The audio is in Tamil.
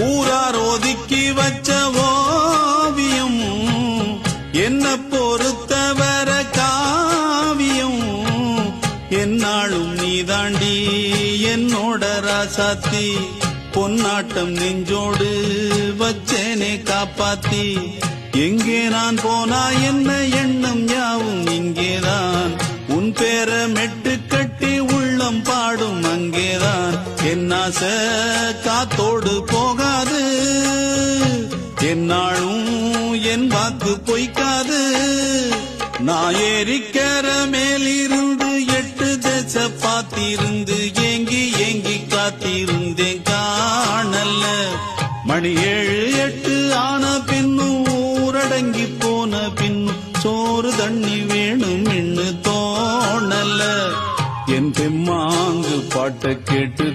ஊரார் ஒதுக்கி வச்ச ஓவியம் என்ன பொறுத்தவர காவியம் என்னாலும் நீதாண்டி என்னோட ராசாத்தி பொன்னாட்டம் நெஞ்சோடு வச்சேனே காப்பாத்தி எங்கே நான் போனா என்ன எண்ணம் யாவும் இங்கேதான் உன் பேர மெட்டு கட்டி உள்ளம் பாடும் அங்கேதான் என் ஆசை காத்தோடு போகாது என்னாலும் என் வாக்கு பொய்க்காது நான் ஏறிக்கிற மேலிருந்து 8 திசை பார்த்திருந்து ஏங்கி ஏங்கி காத்திருந்தேன் காணல்ல மணி 7 8 ஆன பின்னும் ஊரடங்கி போன பின்னும் சோறு தண்ணி வேணும் இன்னு தோணல்ல என் பெம்மாங்கு பாட்டை கேட்டு